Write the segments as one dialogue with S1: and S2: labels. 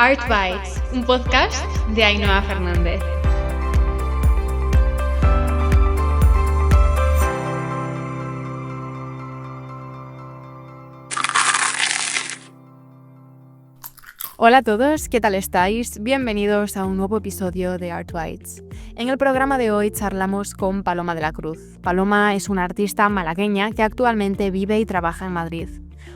S1: Art Bites, un podcast de Ainhoa Fernández.
S2: Hola a todos, ¿qué tal estáis? Bienvenidos a un nuevo episodio de Art Bites. En el programa de hoy charlamos con Paloma de la Cruz. Paloma es una artista malagueña que actualmente vive y trabaja en Madrid.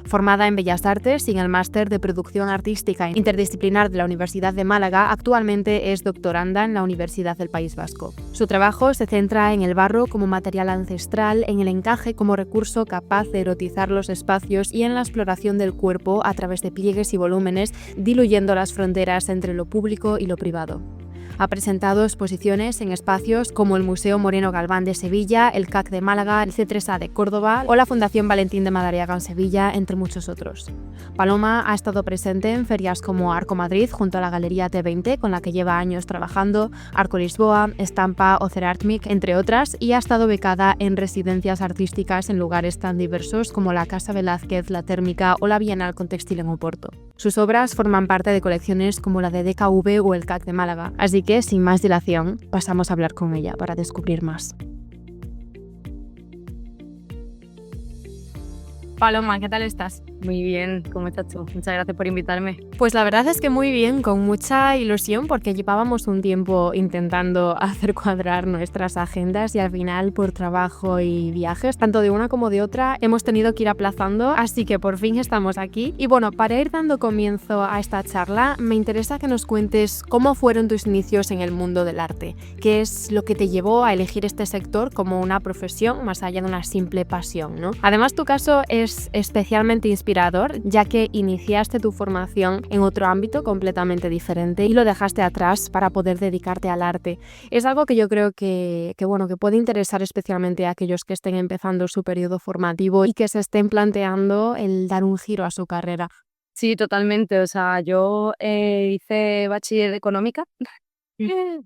S2: Formada en Bellas Artes y en el Máster de Producción Artística Interdisciplinar de la Universidad de Málaga, actualmente es doctoranda en la Universidad del País Vasco. Su trabajo se centra en el barro como material ancestral, en el encaje como recurso capaz de erotizar los espacios y en la exploración del cuerpo a través de pliegues y volúmenes, diluyendo las fronteras entre lo público y lo privado. Ha presentado exposiciones en espacios como el Museo Moreno Galván de Sevilla, el CAC de Málaga, el C3A de Córdoba o la Fundación Valentín de Madariaga en Sevilla, entre muchos otros. Paloma ha estado presente en ferias como Arco Madrid junto a la Galería T20, con la que lleva años trabajando, Arco Lisboa, Estampa o Cerartmic, entre otras, y ha estado becada en residencias artísticas en lugares tan diversos como la Casa Velázquez, la Térmica o la Bienal con Textil en Oporto. Sus obras forman parte de colecciones como la de DKV o el CAC de Málaga, así que, sin más dilación, pasamos a hablar con ella para descubrir más. Paloma, ¿qué tal estás?
S3: Muy bien, ¿cómo estás tú? Muchas gracias por invitarme.
S2: Pues la verdad es que muy bien, con mucha ilusión, porque llevábamos un tiempo intentando hacer cuadrar nuestras agendas y al final, por trabajo y viajes, tanto de una como de otra, hemos tenido que ir aplazando, así que por fin estamos aquí. Y bueno, para ir dando comienzo a esta charla, me interesa que nos cuentes cómo fueron tus inicios en el mundo del arte, qué es lo que te llevó a elegir este sector como una profesión más allá de una simple pasión, ¿no? Además, tu caso es especialmente inspirador, ya que iniciaste tu formación en otro ámbito completamente diferente y lo dejaste atrás para poder dedicarte al arte. Es algo que yo creo que puede interesar especialmente a aquellos que estén empezando su periodo formativo y que se estén planteando el dar un giro a su carrera.
S3: Sí, totalmente. O sea, yo hice bachiller de económica,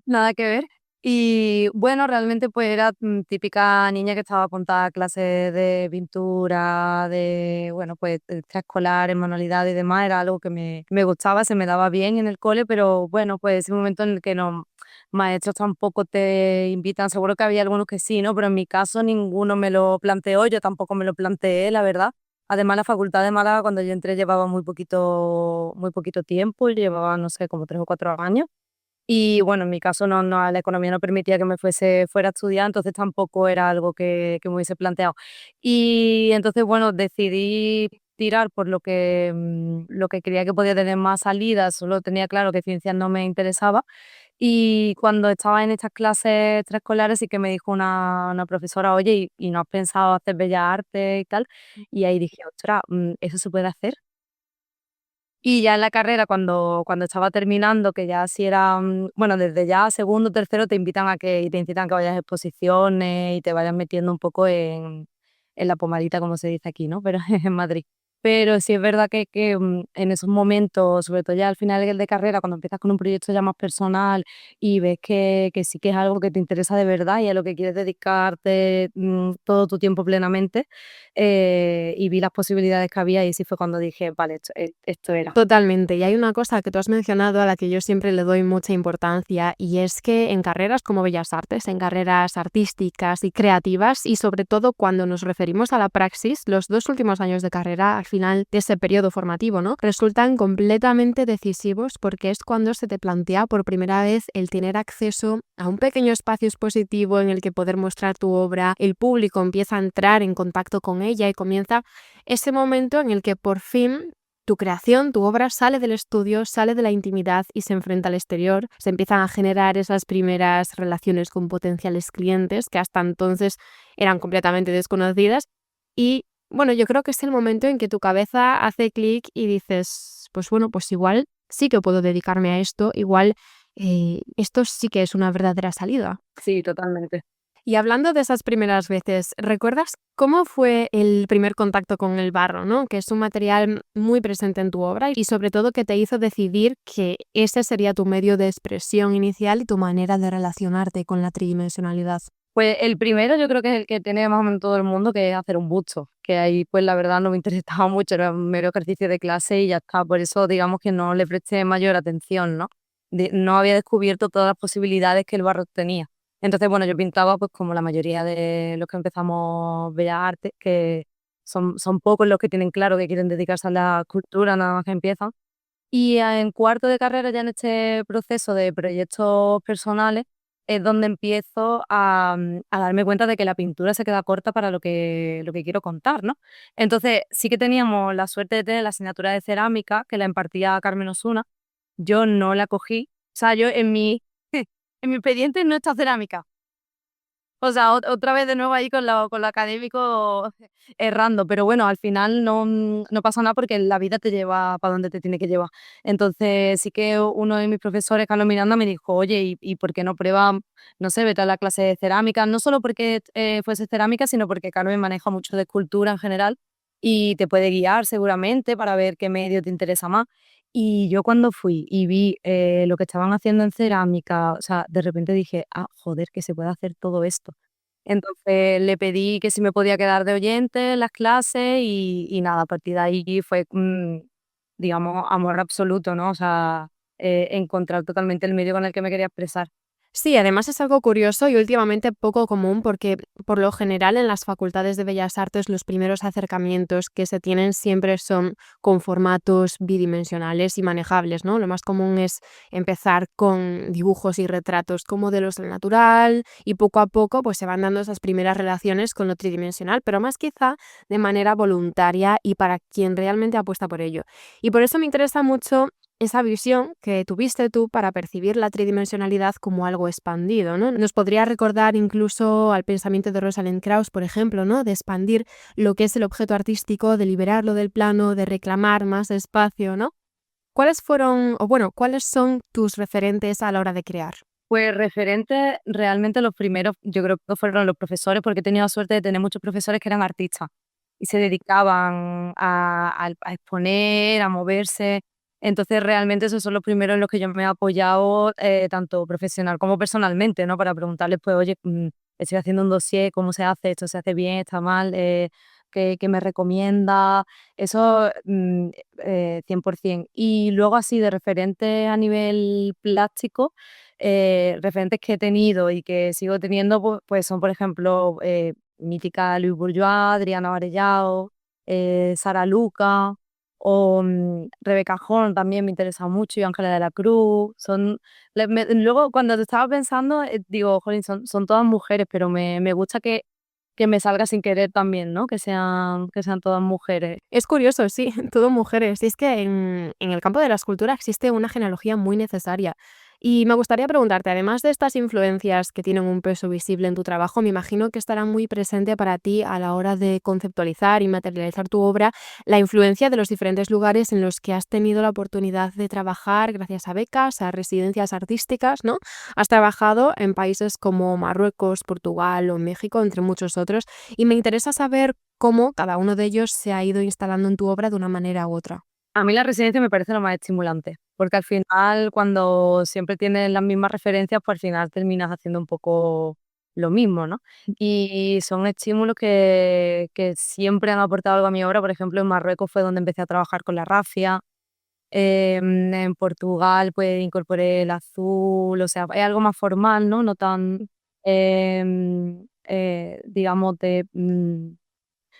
S3: nada que ver. Y bueno, realmente pues era típica niña que estaba apuntada a clases de pintura, de, bueno, pues extraescolar, en manualidades y demás. Era algo que me gustaba, se me daba bien en el cole, pero bueno, pues ese momento en el que no, maestros tampoco te invitan, seguro que había algunos que sí, ¿no? Pero en mi caso ninguno me lo planteó, yo tampoco me lo planteé, la verdad. Además, la Facultad de Málaga, cuando yo entré, llevaba muy poquito tiempo, llevaba, no sé, como 3 o 4 años. Y bueno, en mi caso la economía no permitía que fuera a estudiar, entonces tampoco era algo que me hubiese planteado. Y entonces, bueno, decidí tirar por lo que creía que podía tener más salidas, solo tenía claro que ciencias no me interesaba. Y cuando estaba en estas clases extraescolares sí que me dijo una profesora: oye, ¿y no has pensado hacer bellas artes y tal? Y ahí dije: ostras, ¿eso se puede hacer? Y ya en la carrera, cuando estaba terminando, que ya sí era, bueno, desde ya segundo, tercero te invitan a que y te incitan a que vayas a exposiciones y te vayas metiendo un poco en la pomadita, como se dice aquí, ¿no? Pero en Madrid. Pero sí es verdad que en esos momentos, sobre todo ya al final de carrera, cuando empiezas con un proyecto ya más personal y ves que sí que es algo que te interesa de verdad y a lo que quieres dedicarte, todo tu tiempo plenamente, y vi las posibilidades que había y sí fue cuando dije: "Vale, esto era".
S2: Totalmente. Y hay una cosa que tú has mencionado a la que yo siempre le doy mucha importancia, y es que en carreras como Bellas Artes, en carreras artísticas y creativas, y sobre todo cuando nos referimos a la praxis, los 2 últimos años de carrera, al final de ese periodo formativo, ¿no?, resultan completamente decisivos, porque es cuando se te plantea por primera vez el tener acceso a un pequeño espacio expositivo en el que poder mostrar tu obra, el público empieza a entrar en contacto con ella y comienza ese momento en el que por fin tu creación, tu obra sale del estudio, sale de la intimidad y se enfrenta al exterior. Se empiezan a generar esas primeras relaciones con potenciales clientes que hasta entonces eran completamente desconocidas. Y bueno, yo creo que es el momento en que tu cabeza hace clic y dices, pues bueno, pues igual sí que puedo dedicarme a esto, igual esto sí que es una verdadera salida.
S3: Sí, totalmente.
S2: Y hablando de esas primeras veces, ¿recuerdas cómo fue el primer contacto con el barro, ¿no?, que es un material muy presente en tu obra y sobre todo que te hizo decidir que ese sería tu medio de expresión inicial y tu manera de relacionarte con la tridimensionalidad?
S3: Pues el primero yo creo que es el que tiene más o menos todo el mundo, que es hacer un busto, que ahí pues la verdad no me interesaba mucho, era un mero ejercicio de clase y ya está, por eso digamos que no le presté mayor atención, ¿no? No había descubierto todas las posibilidades que el barro tenía. Entonces, bueno, yo pintaba pues como la mayoría de los que empezamos Bellas Artes, que son pocos los que tienen claro que quieren dedicarse a la escultura nada más que empiezan. Y en cuarto de carrera, ya en este proceso de proyectos personales, es donde empiezo a darme cuenta de que la pintura se queda corta para lo que quiero contar, ¿no? Entonces, sí que teníamos la suerte de tener la asignatura de cerámica, que la impartía Carmen Osuna. Yo no la cogí. O sea, yo en mi, en mi expediente no está cerámica. O sea, otra vez de nuevo ahí con lo académico errando, pero bueno, al final no pasa nada porque la vida te lleva para donde te tiene que llevar. Entonces sí que uno de mis profesores, Carlos Miranda, me dijo, oye, ¿y por qué no pruebas, no sé, vete a la clase de cerámica? No solo porque fuese cerámica, sino porque Carmen maneja mucho de escultura en general y te puede guiar seguramente para ver qué medio te interesa más. Y yo cuando fui y vi lo que estaban haciendo en cerámica, o sea, de repente dije, ah, joder, que se puede hacer todo esto. Entonces le pedí que si me podía quedar de oyente en las clases y nada, a partir de ahí fue, digamos, amor absoluto, ¿no? O sea, encontrar totalmente el medio con el que me quería expresar.
S2: Sí, además es algo curioso y últimamente poco común porque por lo general en las facultades de Bellas Artes los primeros acercamientos que se tienen siempre son con formatos bidimensionales y manejables, ¿no? Lo más común es empezar con dibujos y retratos con modelos del natural y poco a poco pues se van dando esas primeras relaciones con lo tridimensional, pero más quizá de manera voluntaria y para quien realmente apuesta por ello. Y por eso me interesa mucho esa visión que tuviste tú para percibir la tridimensionalidad como algo expandido, ¿no? Nos podría recordar incluso al pensamiento de Rosalind Krauss, por ejemplo, ¿no? De expandir lo que es el objeto artístico, de liberarlo del plano, de reclamar más espacio, ¿no? ¿Cuáles fueron, o bueno, cuáles son tus referentes a la hora de crear?
S3: Pues referentes, realmente los primeros, yo creo que fueron los profesores, porque he tenido la suerte de tener muchos profesores que eran artistas y se dedicaban a exponer, a moverse. Entonces, realmente esos son los primeros en los que yo me he apoyado, tanto profesional como personalmente, ¿no? Para preguntarles, pues, oye, estoy haciendo un dossier, ¿cómo se hace? ¿Esto se hace bien? ¿Está mal? ¿Qué me recomienda? Eso, 100%. Y luego así de referentes a nivel plástico, referentes que he tenido y que sigo teniendo, pues son, por ejemplo, mítica Louise Bourgeois, Adriana Varellao, Sara Luca o Rebecca Horn también me interesa mucho y Ángela de la Cruz. Luego, cuando te estaba pensando, digo, jolín, son todas mujeres, pero me gusta que me salga sin querer también, ¿no? Que sean todas mujeres.
S2: Es curioso, sí, todo mujeres. Y es que en el campo de la escultura existe una genealogía muy necesaria. Y me gustaría preguntarte, además de estas influencias que tienen un peso visible en tu trabajo, me imagino que estará muy presente para ti a la hora de conceptualizar y materializar tu obra la influencia de los diferentes lugares en los que has tenido la oportunidad de trabajar gracias a becas, a residencias artísticas, ¿no? Has trabajado en países como Marruecos, Portugal o México, entre muchos otros, y me interesa saber cómo cada uno de ellos se ha ido instalando en tu obra de una manera u otra.
S3: A mí la residencia me parece lo más estimulante, porque al final, cuando siempre tienes las mismas referencias, pues al final terminas haciendo un poco lo mismo, ¿no? Y son estímulos que siempre han aportado algo a mi obra. Por ejemplo, en Marruecos fue donde empecé a trabajar con la rafia. En Portugal, pues incorporé el azul, o sea, es algo más formal, ¿no? No tan, digamos,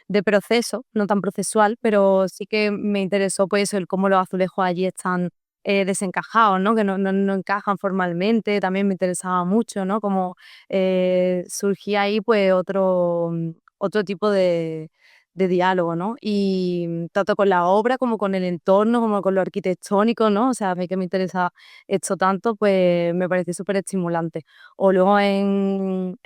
S3: de proceso, no tan procesual, pero sí que me interesó pues el cómo los azulejos allí están desencajados, ¿no? Que no encajan formalmente, también me interesaba mucho, ¿no? Como surgía ahí pues otro tipo de diálogo, ¿no? Y tanto con la obra como con el entorno, como con lo arquitectónico, ¿no? O sea, a mí que me interesa esto tanto, pues me pareció súper estimulante. O luego en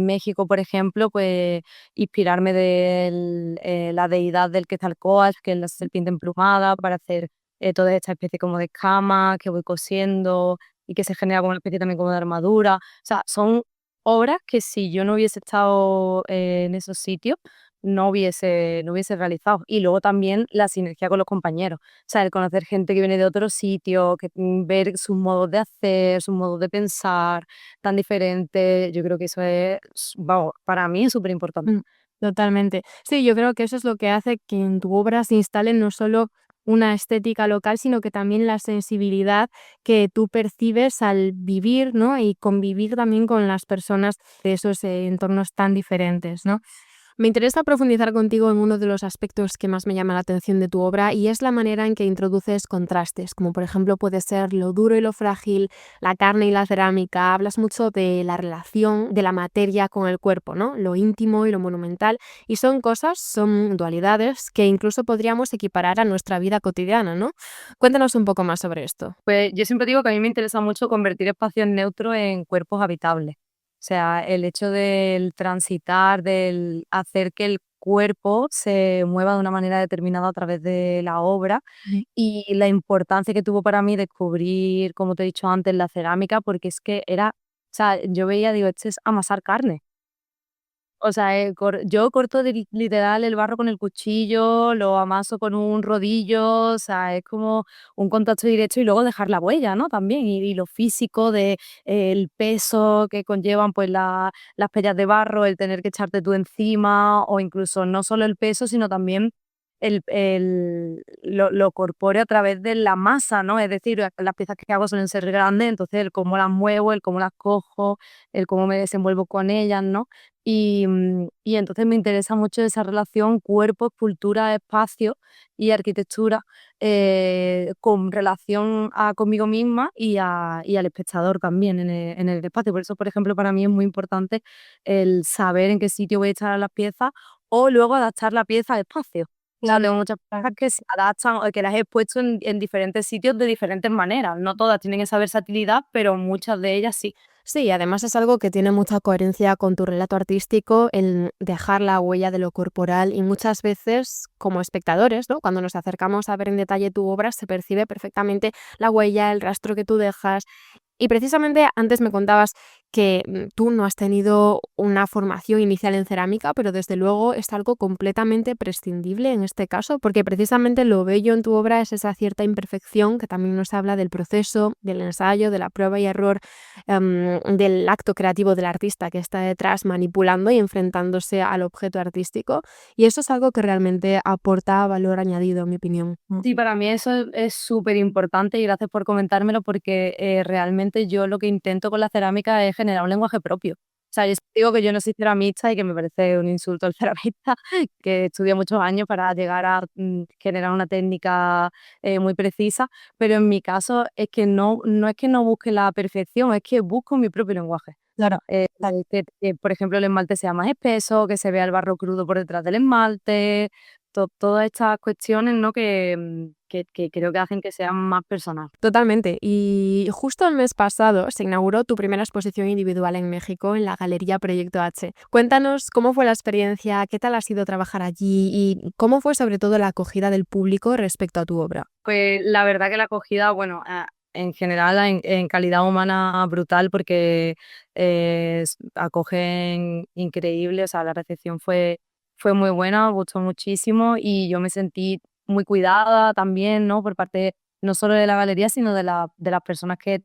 S3: México, por ejemplo, pues inspirarme de la deidad del Quetzalcóatl, que es la serpiente emplumada, para hacer toda esta especie como de escamas que voy cosiendo y que se genera como una especie también como de armadura. O sea, son obras que si yo no hubiese estado en esos sitios, no hubiese realizado. Y luego también la sinergia con los compañeros. O sea, el conocer gente que viene de otros sitios, ver sus modos de hacer, sus modos de pensar tan diferentes, yo creo que eso es, vamos, para mí es súper importante.
S2: Mm, Totalmente. Sí, yo creo que eso es lo que hace que en tu obra se instale no solo una estética local, sino que también la sensibilidad que tú percibes al vivir, ¿no? Y convivir también con las personas de esos entornos tan diferentes, ¿no? Me interesa profundizar contigo en uno de los aspectos que más me llama la atención de tu obra y es la manera en que introduces contrastes, como por ejemplo puede ser lo duro y lo frágil, la carne y la cerámica. Hablas mucho de la relación de la materia con el cuerpo, ¿no? Lo íntimo y lo monumental. Y son cosas, son dualidades que incluso podríamos equiparar a nuestra vida cotidiana, ¿no? Cuéntanos un poco más sobre esto.
S3: Pues yo siempre digo que a mí me interesa mucho convertir espacios neutros en cuerpos habitables. O sea, el hecho del transitar, del hacer que el cuerpo se mueva de una manera determinada a través de la obra
S2: Ujú.
S3: y la importancia que tuvo para mí descubrir, como te he dicho antes, la cerámica, porque es que era, o sea, yo veía, digo, esto es amasar carne. O sea, yo corto literal el barro con el cuchillo, lo amaso con un rodillo, o sea, es como un contacto directo y luego dejar la huella, ¿no? También, y lo físico de el peso que conllevan pues las pellas de barro, el tener que echarte tú encima, o incluso no solo el peso, sino también lo corpóreo a través de la masa, ¿no? Es decir, las piezas que hago suelen ser grandes, entonces el cómo las muevo, el cómo las cojo, el cómo me desenvuelvo con ellas, ¿no? Y entonces me interesa mucho esa relación cuerpo, escultura, espacio y arquitectura, con relación conmigo misma y al espectador también en el espacio. Por eso, por ejemplo, para mí es muy importante el saber en qué sitio voy a echar a las piezas o luego adaptar la pieza al espacio. O sea, tengo muchas piezas que se adaptan o que las he puesto en diferentes sitios de diferentes maneras. No todas tienen esa versatilidad, pero muchas de ellas sí.
S2: Sí, y además es algo que tiene mucha coherencia con tu relato artístico, el dejar la huella de lo corporal y muchas veces como espectadores, ¿no? Cuando nos acercamos a ver en detalle tu obra se percibe perfectamente la huella, el rastro que tú dejas. Y precisamente antes me contabas que tú no has tenido una formación inicial en cerámica, pero desde luego es algo completamente prescindible en este caso, porque precisamente lo bello en tu obra es esa cierta imperfección que también nos habla del proceso, del ensayo, de la prueba y error, del acto creativo del artista que está detrás manipulando y enfrentándose al objeto artístico. Y eso es algo que realmente aporta valor añadido, en mi opinión.
S3: Sí, para mí eso es súper importante y gracias por comentármelo porque realmente yo lo que intento con la cerámica es generar un lenguaje propio. O sea, yo siempre digo que yo no soy ceramista y que me parece un insulto al ceramista, que estudia muchos años para llegar a generar una técnica muy precisa, pero en mi caso es que no es que no busque la perfección, es que busco mi propio lenguaje.
S2: Claro.
S3: Por ejemplo, el esmalte sea más espeso, que se vea el barro crudo por detrás del esmalte, todas estas cuestiones, ¿no? Que creo que hacen que sean más personal.
S2: Totalmente. Y justo el mes pasado se inauguró tu primera exposición individual en México en la Galería Proyecto H. Cuéntanos cómo fue la experiencia, qué tal ha sido trabajar allí y cómo fue sobre todo la acogida del público respecto a tu obra.
S3: Pues la verdad que la acogida, bueno, en general en calidad humana brutal porque acogen increíble, o sea, la recepción fue muy buena, gustó muchísimo y yo me sentí muy cuidada también, ¿no? Por parte no solo de la galería, sino de las personas que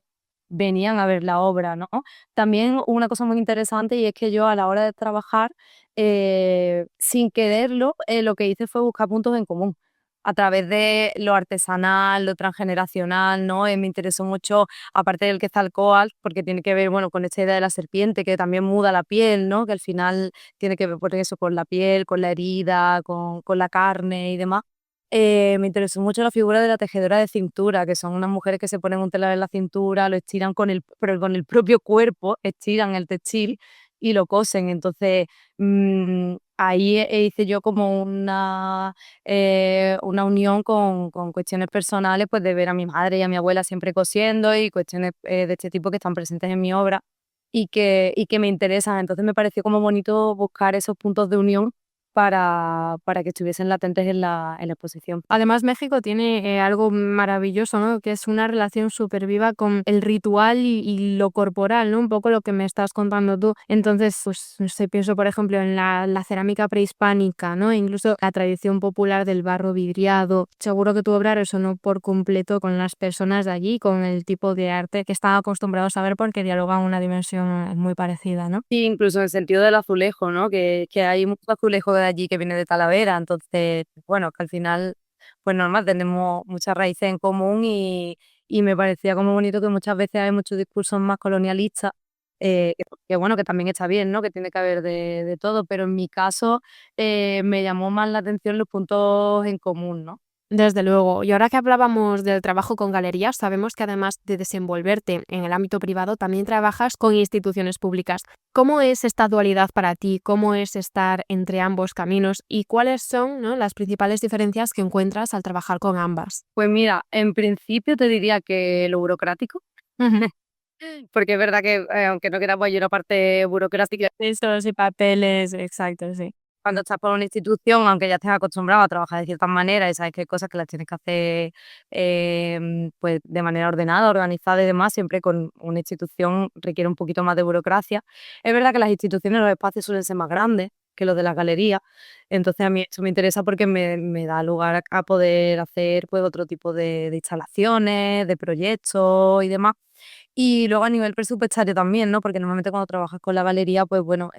S3: venían a ver la obra, ¿no? También una cosa muy interesante y es que yo a la hora de trabajar, sin quererlo, lo que hice fue buscar puntos en común a través de lo artesanal, lo transgeneracional, ¿no? Me interesó mucho, aparte del Quetzalcóatl, porque tiene que ver, bueno, con esta idea de la serpiente que también muda la piel, ¿no? Que al final tiene que ver por eso, con la piel, con la herida, con la carne y demás. Me interesó mucho la figura de la tejedora de cintura, que son unas mujeres que se ponen un telar en la cintura, lo estiran pero con el propio cuerpo, estiran el textil y lo cosen. Entonces, ahí hice yo como una unión con cuestiones personales, pues de ver a mi madre y a mi abuela siempre cosiendo y cuestiones de este tipo que están presentes en mi obra y que me interesan. Entonces me pareció como bonito buscar esos puntos de unión para que estuviesen latentes en la exposición.
S2: Además, México tiene algo maravilloso, ¿no? Que es una relación súper viva con el ritual y lo corporal, ¿no? Un poco lo que me estás contando tú. Entonces, pues, no sé, pienso, por ejemplo, en la cerámica prehispánica, ¿no? E incluso la tradición popular del barro vidriado. Seguro que tu obra resonó por completo con las personas de allí, con el tipo de arte que están acostumbrados a ver porque dialogan una dimensión muy parecida, ¿no?
S3: Sí, incluso en el sentido del azulejo, ¿no? Que hay mucho azulejo de allí que viene de Talavera, entonces, bueno, que al final, pues normal, tenemos muchas raíces en común y me parecía como bonito que muchas veces hay muchos discursos más colonialistas, que bueno, que también está bien, ¿no? Que tiene que haber de todo, pero en mi caso me llamó más la atención los puntos en común, ¿no?
S2: Desde luego. Y ahora que hablábamos del trabajo con galerías, sabemos que además de desenvolverte en el ámbito privado, también trabajas con instituciones públicas. ¿Cómo es esta dualidad para ti? ¿Cómo es estar entre ambos caminos? ¿Y cuáles son, ¿no?, las principales diferencias que encuentras al trabajar con ambas?
S3: Pues mira, en principio te diría que lo burocrático, porque es verdad que aunque no queramos, hay una parte burocrática.
S2: Listos y papeles, exacto, sí.
S3: Cuando estás por una institución, aunque ya estés acostumbrado a trabajar de cierta manera y sabes que hay cosas que las tienes que hacer pues de manera ordenada, organizada y demás, siempre con una institución requiere un poquito más de burocracia. Es verdad que las instituciones, los espacios suelen ser más grandes que los de las galerías, entonces a mí esto me interesa porque me da lugar a poder hacer pues otro tipo de instalaciones, de proyectos y demás. Y luego a nivel presupuestario también, ¿no? Porque normalmente cuando trabajas con la galería, pues bueno,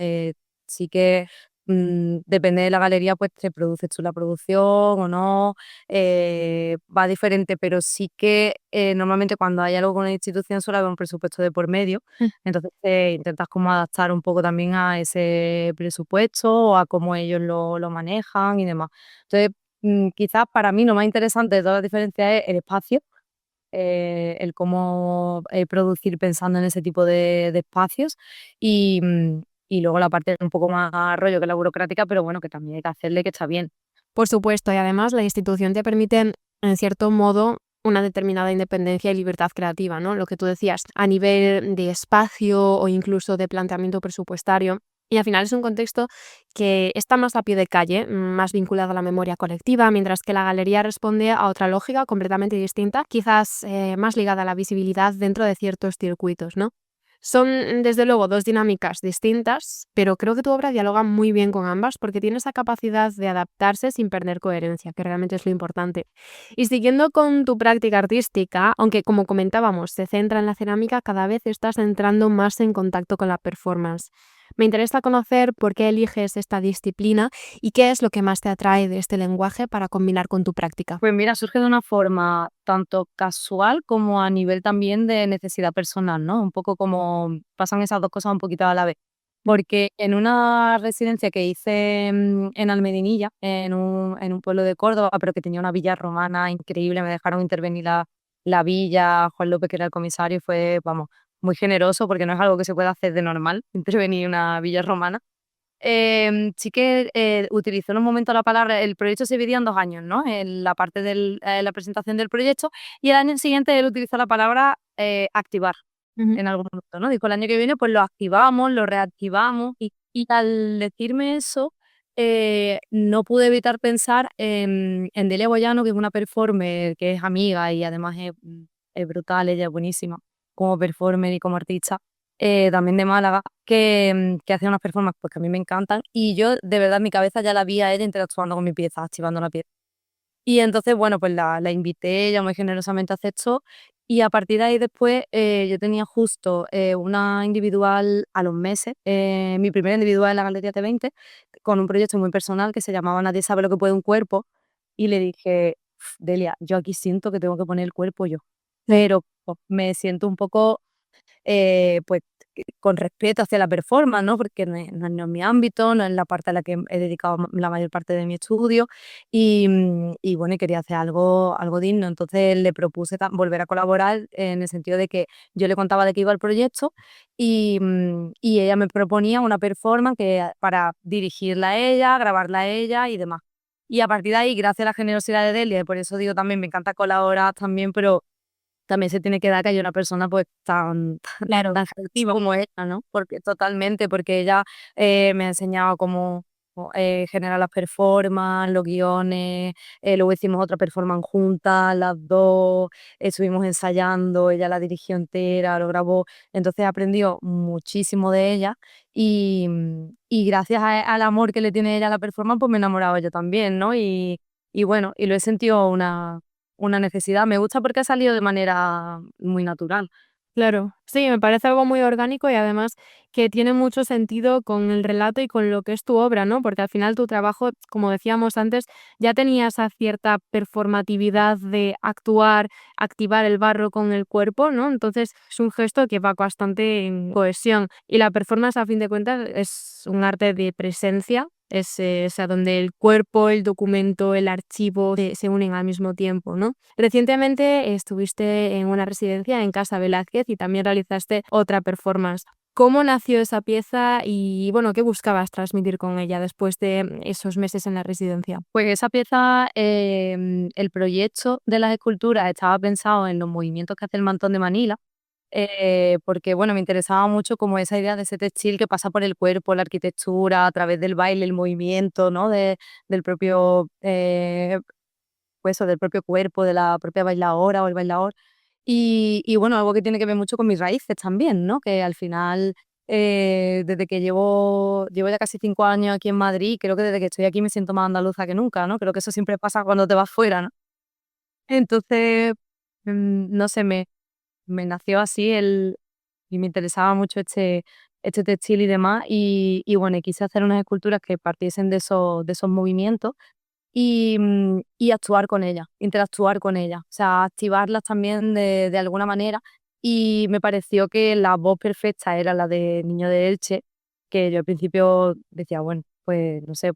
S3: sí que depende de la galería, pues te produces tú la producción o no, va diferente, pero sí que normalmente cuando hay algo con una institución suele haber un presupuesto de por medio,
S2: Mm.
S3: entonces intentas como adaptar un poco también a ese presupuesto o a cómo ellos lo manejan y demás. Entonces, quizás para mí lo más interesante de todas las diferencias es el espacio, el cómo producir pensando en ese tipo de espacios y luego la parte un poco más rollo que la burocrática, pero bueno, que también hay que hacerle que está bien.
S2: Por supuesto, y además la institución te permite, en cierto modo, una determinada independencia y libertad creativa, ¿no? Lo que tú decías, a nivel de espacio o incluso de planteamiento presupuestario. Y al final es un contexto que está más a pie de calle, más vinculado a la memoria colectiva, mientras que la galería responde a otra lógica completamente distinta, quizás más ligada a la visibilidad dentro de ciertos circuitos, ¿no? Son, desde luego, dos dinámicas distintas, pero creo que tu obra dialoga muy bien con ambas porque tiene esa capacidad de adaptarse sin perder coherencia, que realmente es lo importante. Y siguiendo con tu práctica artística, aunque como comentábamos, se centra en la cerámica, cada vez estás entrando más en contacto con la performance. Me interesa conocer por qué eliges esta disciplina y qué es lo que más te atrae de este lenguaje para combinar con tu práctica.
S3: Pues mira, surge de una forma tanto casual como a nivel también de necesidad personal, ¿no? Un poco como pasan esas dos cosas un poquito a la vez. Porque en una residencia que hice en Almedinilla, en un pueblo de Córdoba, pero que tenía una villa romana increíble, me dejaron intervenir la villa, Juan López, que era el comisario, y fue, vamos, muy generoso porque no es algo que se pueda hacer de normal, intervenir una villa romana. Sí que utilizó en un momento la palabra, el proyecto se dividía en 2 años, ¿no? En la parte de la presentación del proyecto, y el año siguiente él utilizó la palabra activar
S2: Ujú.
S3: en algún momento, ¿no? Dijo, el año que viene pues lo activamos, lo reactivamos, y al decirme eso, no pude evitar pensar en Delia Boyano, que es una performer, que es amiga y además es brutal, ella es buenísima como performer y como artista, también de Málaga, que hace unas performances pues, que a mí me encantan, y yo de verdad en mi cabeza ya la vi a ella interactuando con mi pieza, activando la pieza. Y entonces, bueno, pues la invité, ella muy generosamente aceptó, y a partir de ahí después yo tenía justo una individual a los meses, mi primera individual en la Galería T20, con un proyecto muy personal que se llamaba Nadie sabe lo que puede un cuerpo, y le dije, Delia, yo aquí siento que tengo que poner el cuerpo yo, pero pues, me siento un poco pues con respeto hacia la performance, ¿no? Porque no es mi ámbito, no es la parte a la que he dedicado la mayor parte de mi estudio y bueno, y quería hacer algo digno. Entonces le propuse volver a colaborar en el sentido de que yo le contaba de qué iba el proyecto y ella me proponía una performance para dirigirla a ella, grabarla a ella y demás. Y a partir de ahí, gracias a la generosidad de Delia, y por eso digo también, me encanta colaborar también, pero también se tiene que dar que haya una persona, pues, tan
S2: Claro.
S3: tan creativa como ella, ¿no? Porque totalmente, porque ella, me ha enseñado cómo generar las performances, los guiones, luego hicimos otra performance juntas, las dos, estuvimos ensayando, ella la dirigió entera, lo grabó, entonces he aprendido muchísimo de ella y gracias al amor que le tiene ella a la performance, pues me he enamorado yo también, ¿no? Y bueno, y lo he sentido una necesidad. Me gusta porque ha salido de manera muy natural.
S2: Claro, sí, me parece algo muy orgánico y además que tiene mucho sentido con el relato y con lo que es tu obra, ¿no? Porque al final tu trabajo, como decíamos antes, ya tenía esa cierta performatividad de actuar, activar el barro con el cuerpo, ¿no? Entonces es un gesto que va bastante en cohesión y la performance a fin de cuentas es un arte de presencia. Es, o sea, donde el cuerpo, el documento, el archivo se unen al mismo tiempo, ¿no? Recientemente estuviste en una residencia en Casa Velázquez y también realizaste otra performance. ¿Cómo nació esa pieza y, bueno, qué buscabas transmitir con ella después de esos meses en la residencia?
S3: Pues esa pieza, el proyecto de las esculturas estaba pensado en los movimientos que hace el mantón de Manila, porque, bueno, me interesaba mucho como esa idea de ese textil que pasa por el cuerpo, la arquitectura, a través del baile, el movimiento, ¿no? Del propio, pues eso, del propio cuerpo, de la propia bailadora o el bailador. Y bueno, algo que tiene que ver mucho con mis raíces también, ¿no? Que al final, desde que llevo ya casi 5 años aquí en Madrid, creo que desde que estoy aquí me siento más andaluza que nunca, ¿no? Creo que eso siempre pasa cuando te vas fuera, ¿no? Entonces, no sé, me nació así y me interesaba mucho este textil y demás, y bueno, y quise hacer unas esculturas que partiesen de esos movimientos y actuar con ella, interactuar con ella, o sea, activarlas también de alguna manera. Y me pareció que la voz perfecta era la de Niño de Elche, que yo al principio decía, bueno, pues no sé,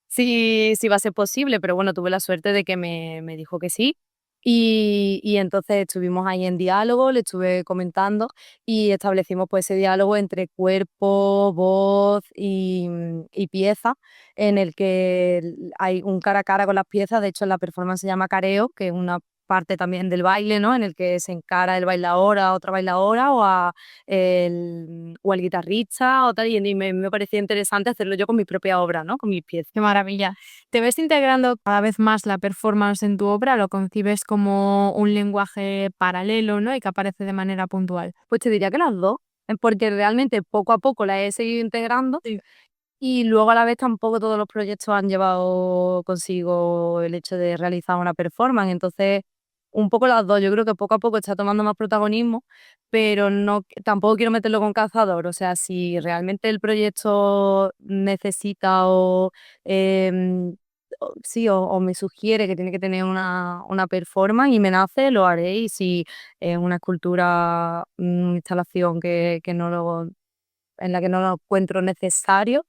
S3: si va a ser posible, pero bueno, tuve la suerte de que me dijo que sí. Y entonces estuvimos ahí en diálogo, le estuve comentando y establecimos pues ese diálogo entre cuerpo, voz y pieza, en el que hay un cara a cara con las piezas. De hecho, la performance se llama careo, que es una parte también del baile, ¿no? En el que se encara el bailador a otra bailadora o al guitarrista o tal, y me parecía interesante hacerlo yo con mi propia obra, ¿no? Con mis piezas.
S2: Qué maravilla. ¿Te ves integrando cada vez más la performance en tu obra? ¿Lo concibes como un lenguaje paralelo, ¿no? Y que aparece de manera puntual?
S3: Pues te diría que las dos, porque realmente poco a poco las he seguido integrando.
S2: Sí.
S3: Y luego a la vez tampoco todos los proyectos han llevado consigo el hecho de realizar una performance. Entonces, un poco las dos. Yo creo que poco a poco está tomando más protagonismo, pero no, tampoco quiero meterlo con calzador. O sea, si realmente el proyecto necesita sí, o me sugiere que tiene que tener una performance y me nace, lo haré. Y si es una escultura, una instalación que no lo en la que no lo encuentro necesario,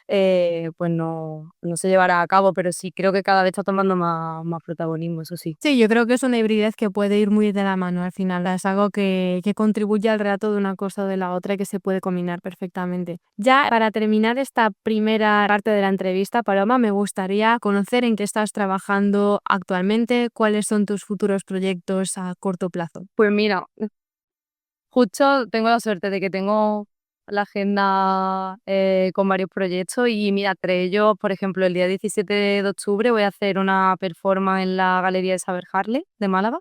S3: pues no se llevará a cabo, pero sí creo que cada vez está tomando más protagonismo, eso sí.
S2: Sí, yo creo que es una hibridez que puede ir muy de la mano al final. Es algo que contribuye al relato de una cosa o de la otra y que se puede combinar perfectamente. Ya para terminar esta primera parte de la entrevista, Paloma, me gustaría conocer en qué estás trabajando actualmente, cuáles son tus futuros proyectos a corto plazo.
S3: Pues mira, justo tengo la suerte de que tengo la agenda con varios proyectos y mira, entre ellos, por ejemplo, el día 17 de octubre voy a hacer una performance en la Galería de Saber Harley de Málaga.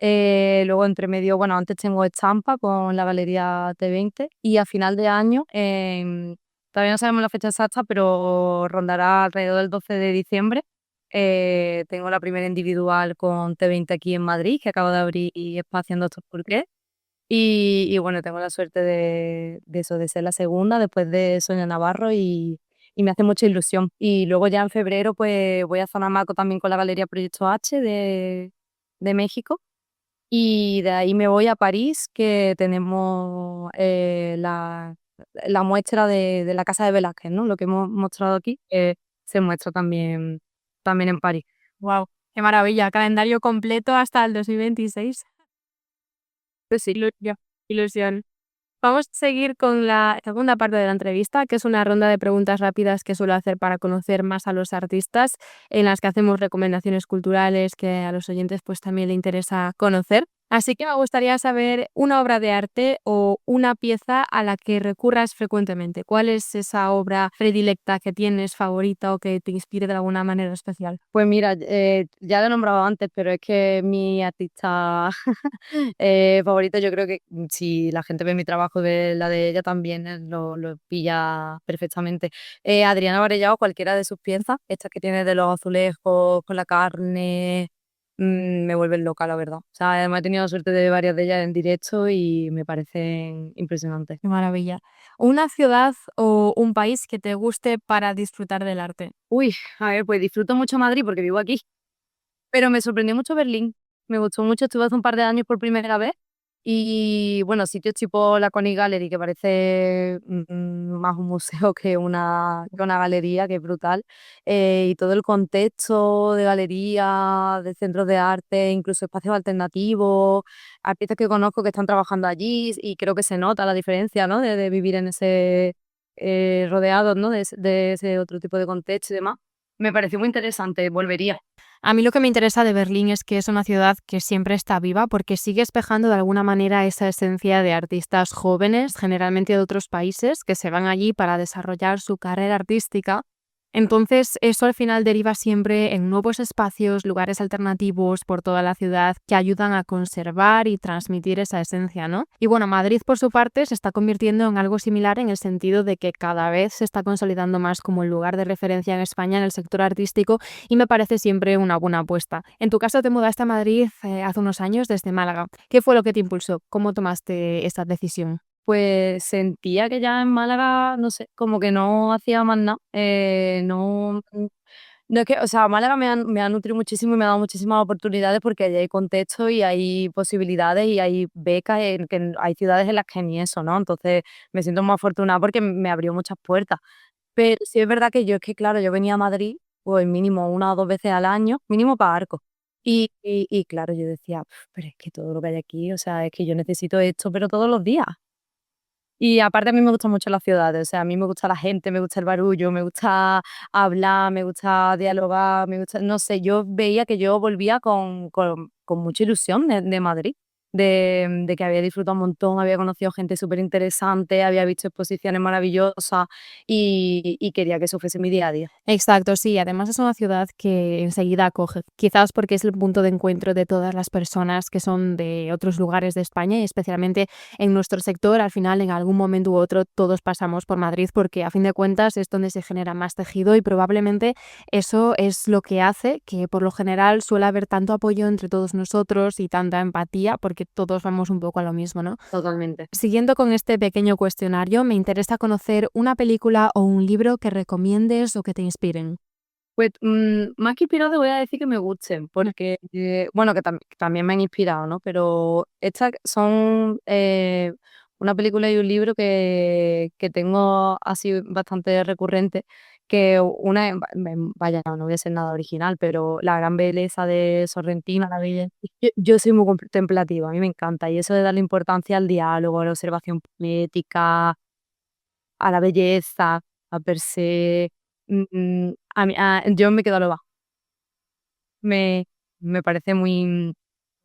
S3: Luego entre medio, bueno, antes tengo estampa con la Galería T20 y a final de año, todavía no sabemos la fecha exacta, pero rondará alrededor del 12 de diciembre. Tengo la primera individual con T20 aquí en Madrid, que acabo de abrir espacio en Doctor Porqué. Y bueno, tengo la suerte de eso, de ser la segunda después de Sonia Navarro y me hace mucha ilusión. Y luego ya en febrero pues voy a Zanamaco también con la Galería Proyecto H de México. Y de ahí me voy a París, que tenemos la muestra de la Casa de Velázquez, ¿no? Lo que hemos mostrado aquí se muestra también en París.
S2: Wow, qué maravilla. Calendario completo hasta el 2026.
S3: Pues sí.
S2: Ilusión. Vamos a seguir con la segunda parte de la entrevista, que es una ronda de preguntas rápidas que suelo hacer para conocer más a los artistas, en las que hacemos recomendaciones culturales que a los oyentes pues también le interesa conocer. Así que me gustaría saber una obra de arte o una pieza a la que recurras frecuentemente. ¿Cuál es esa obra predilecta que tienes, favorita o que te inspire de alguna manera especial?
S3: Pues mira, ya lo he nombrado antes, pero es que mi artista favorito, yo creo que si la gente ve mi trabajo y ve la de ella también, lo pilla perfectamente. Adriana Varellao, cualquiera de sus piezas, estas que tiene de los azulejos con la carne, me vuelven loca, la verdad. O sea, además he tenido la suerte de ver varias de ellas en directo y me parecen impresionantes.
S2: Qué maravilla. ¿Una ciudad o un país que te guste para disfrutar del arte?
S3: Uy, a ver, pues disfruto mucho Madrid porque vivo aquí, pero me sorprendió mucho Berlín. Me gustó mucho, estuve hace un par de años por primera vez y bueno, sitios tipo la Coney Gallery, que parece más un museo que una galería, que es brutal. Y todo el contexto de galería, de centros de arte, incluso espacios alternativos, artistas que conozco que están trabajando allí y creo que se nota la diferencia, ¿no? De vivir en ese rodeados, ¿no? De ese otro tipo de contexto y demás. Me pareció muy interesante, volvería.
S2: A mí lo que me interesa de Berlín es que es una ciudad que siempre está viva porque sigue espejando de alguna manera esa esencia de artistas jóvenes, generalmente de otros países, que se van allí para desarrollar su carrera artística. Entonces, eso al final deriva siempre en nuevos espacios, lugares alternativos por toda la ciudad que ayudan a conservar y transmitir esa esencia, ¿no? Y bueno, Madrid por su parte se está convirtiendo en algo similar en el sentido de que cada vez se está consolidando más como el lugar de referencia en España en el sector artístico y me parece siempre una buena apuesta. En tu caso te mudaste a Madrid hace unos años desde Málaga. ¿Qué fue lo que te impulsó? ¿Cómo tomaste esa decisión?
S3: Pues sentía que ya en Málaga, no sé, como que no hacía más nada. No es que, o sea, Málaga me ha nutrido muchísimo y me ha dado muchísimas oportunidades porque allí hay contexto y hay posibilidades y hay becas, que hay ciudades en las que ni eso, ¿no? Entonces me siento más afortunada porque me abrió muchas puertas. Pero sí es verdad que yo es que, claro, yo venía a Madrid, pues mínimo 1 o 2 veces al año, mínimo para Arcos. Y claro, yo decía: pero es que todo lo que hay aquí, o sea, es que yo necesito esto, pero todos los días". Y aparte a mí me gustan mucho las ciudades, o sea, a mí me gusta la gente, me gusta el barullo, me gusta hablar, me gusta dialogar, me gusta, no sé, yo veía que yo volvía con mucha ilusión de Madrid, de que había disfrutado un montón, había conocido gente súper interesante, había visto exposiciones maravillosas y quería que eso fuese mi día a día.
S2: Exacto, sí. Además es una ciudad que enseguida acoge, quizás porque es el punto de encuentro de todas las personas que son de otros lugares de España y especialmente en nuestro sector, al final en algún momento u otro todos pasamos por Madrid porque a fin de cuentas es donde se genera más tejido y probablemente eso es lo que hace que por lo general suele haber tanto apoyo entre todos nosotros y tanta empatía porque todos vamos un poco a lo mismo, ¿no?
S3: Totalmente.
S2: Siguiendo con este pequeño cuestionario, me interesa conocer una película o un libro que recomiendes o que te inspiren.
S3: Pues, más que inspirado te voy a decir que me gusten, porque, bueno, que también me han inspirado, ¿no? Pero estas son, una película y un libro que tengo así bastante recurrente, que una es vaya, no voy a ser nada original, pero La gran belleza de Sorrentino, la belle yo soy muy contemplativa, a mí me encanta, y eso de darle importancia al diálogo, a la observación poética, a la belleza, a per se. Yo me quedo loba. Me me parece muy,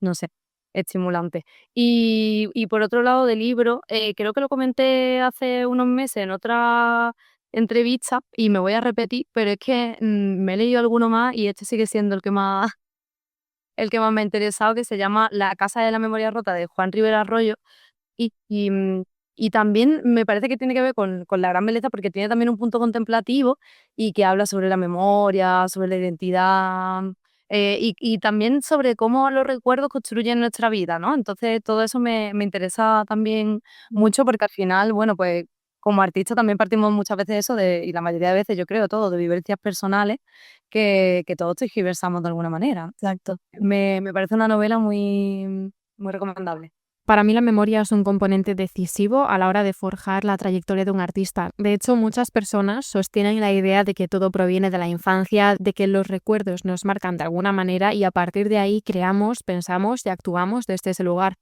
S3: no sé, estimulante. Y por otro lado, de libro, creo que lo comenté hace unos meses en otra entrevista y me voy a repetir, pero es que, me he leído alguno más y este sigue siendo el que más me ha interesado, que se llama La casa de la memoria rota, de Juan Rivera Arroyo. Y y, mm, y también me parece que tiene que ver con La gran belleza, porque tiene también un punto contemplativo y que habla sobre la memoria, sobre la identidad, y también sobre cómo los recuerdos construyen nuestra vida, ¿no? Entonces, todo eso me interesa también mucho, porque al final, bueno, pues, como artistas también partimos muchas veces eso de y la mayoría de veces, yo creo, todo de vivencias personales que todos tergiversamos de alguna manera.
S2: Exacto.
S3: Me parece una novela muy recomendable.
S2: Para mí la memoria es un componente decisivo a la hora de forjar la trayectoria de un artista. De hecho, muchas personas sostienen la idea de que todo proviene de la infancia, de que los recuerdos nos marcan de alguna manera y a partir de ahí creamos, pensamos y actuamos desde ese lugar.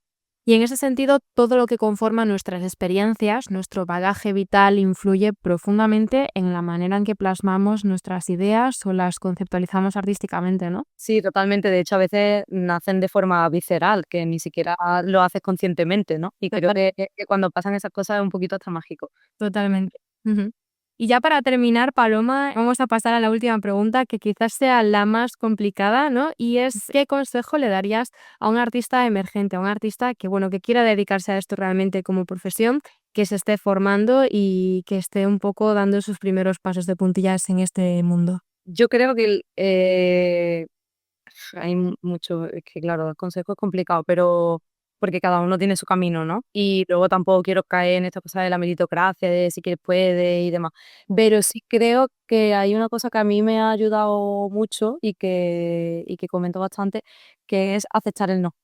S2: Y en ese sentido, todo lo que conforma nuestras experiencias, nuestro bagaje vital, influye profundamente en la manera en que plasmamos nuestras ideas o las conceptualizamos artísticamente, ¿no?
S3: Sí, totalmente. De hecho, a veces nacen de forma visceral, que ni siquiera lo haces conscientemente, ¿no? Y creo que cuando pasan esas cosas es un poquito hasta mágico.
S2: Totalmente. Ujú. Y ya para terminar, Paloma, vamos a pasar a la última pregunta, que quizás sea la más complicada, ¿no? Y es, ¿qué consejo le darías a un artista emergente, a un artista que, bueno, que quiera dedicarse a esto realmente como profesión, que se esté formando y que esté un poco dando sus primeros pasos de puntillas en este mundo?
S3: Yo creo que hay mucho, es que claro, el consejo es complicado, pero porque cada uno tiene su camino, ¿no? Y luego tampoco quiero caer en esta cosa de la meritocracia, de si quieres puede y demás. Pero sí creo que hay una cosa que a mí me ha ayudado mucho y que comento bastante, que es aceptar el no.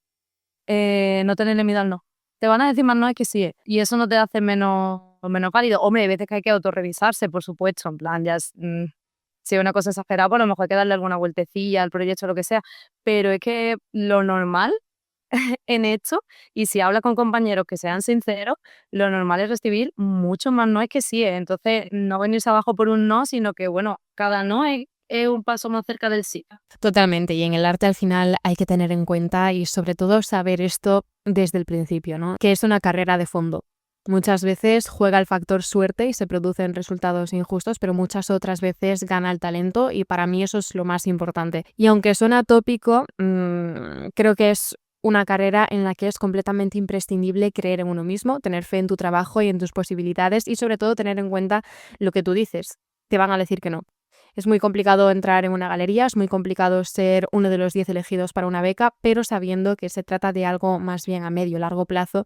S3: No tenerle miedo al no. Te van a decir más no es que sí es. Y eso no te hace menos válido. Hombre, hay veces que hay que autorrevisarse, por supuesto, en plan, si es una cosa exagerada, pues a lo mejor hay que darle alguna vueltecilla al proyecto o lo que sea. Pero es que lo normal en esto, y si hablas con compañeros que sean sinceros, lo normal es recibir mucho más no es que sí. Entonces, no venirse abajo por un no, sino que, bueno, cada no es un paso más cerca del sí.
S2: Totalmente, y en el arte al final hay que tener en cuenta y sobre todo saber esto desde el principio, ¿no? Que es una carrera de fondo. Muchas veces juega el factor suerte y se producen resultados injustos, pero muchas otras veces gana el talento y para mí eso es lo más importante. Y aunque suena tópico, creo que es una carrera en la que es completamente imprescindible creer en uno mismo, tener fe en tu trabajo y en tus posibilidades y sobre todo tener en cuenta lo que tú dices. Te van a decir que no. Es muy complicado entrar en una galería, es muy complicado ser uno de los 10 elegidos para una beca, pero sabiendo que se trata de algo más bien a medio, largo plazo,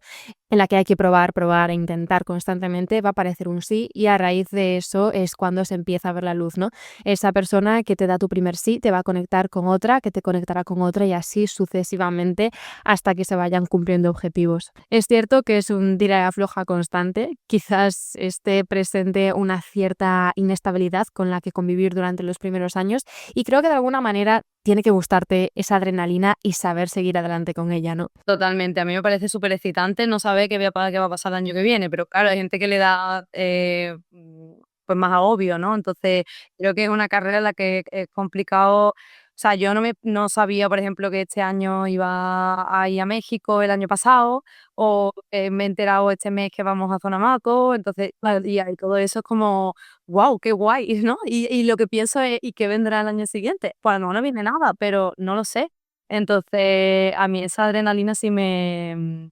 S2: en la que hay que probar e intentar constantemente, va a aparecer un sí y a raíz de eso es cuando se empieza a ver la luz, ¿no? Esa persona que te da tu primer sí te va a conectar con otra, que te conectará con otra y así sucesivamente hasta que se vayan cumpliendo objetivos. Es cierto que es un tira y afloja constante, quizás esté presente una cierta inestabilidad con la que convivir durante los primeros años y creo que de alguna manera tiene que gustarte esa adrenalina y saber seguir adelante con ella, ¿no?
S3: Totalmente, a mí me parece súper excitante no saber qué va a pasar el año que viene, pero claro, hay gente que le da pues más agobio, ¿no? Entonces, creo que es una carrera en la que es complicado. O sea, yo no sabía, por ejemplo, que este año iba a ir a México el año pasado, o me he enterado este mes que vamos a Zonamaco, entonces, claro, y todo eso es como, wow, qué guay, ¿no? Y lo que pienso es, ¿y qué vendrá el año siguiente? Pues a lo mejor no viene nada, pero no lo sé. Entonces, a mí esa adrenalina sí, no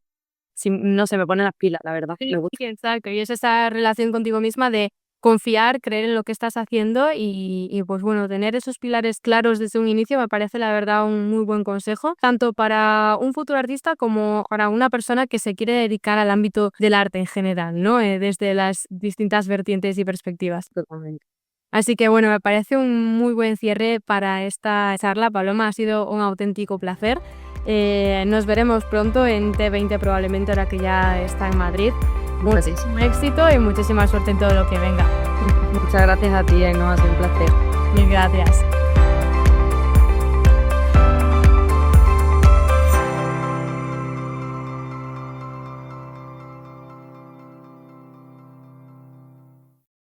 S3: sé, me pone las pilas, la verdad.
S2: Sí,
S3: Me gusta.
S2: exacto, y es esa relación contigo misma de confiar, creer en lo que estás haciendo y pues bueno, tener esos pilares claros desde un inicio me parece la verdad un muy buen consejo, tanto para un futuro artista como para una persona que se quiere dedicar al ámbito del arte en general, ¿no? Desde las distintas vertientes y perspectivas.
S3: Totalmente.
S2: Así que bueno, me parece un muy buen cierre para esta charla, Paloma, ha sido un auténtico placer. Nos veremos pronto en T20 probablemente ahora que ya está en Madrid. Muchísimo éxito y muchísima suerte en todo lo que venga.
S3: Muchas gracias a ti, Ainhoa, ha sido un placer.
S2: Mil gracias.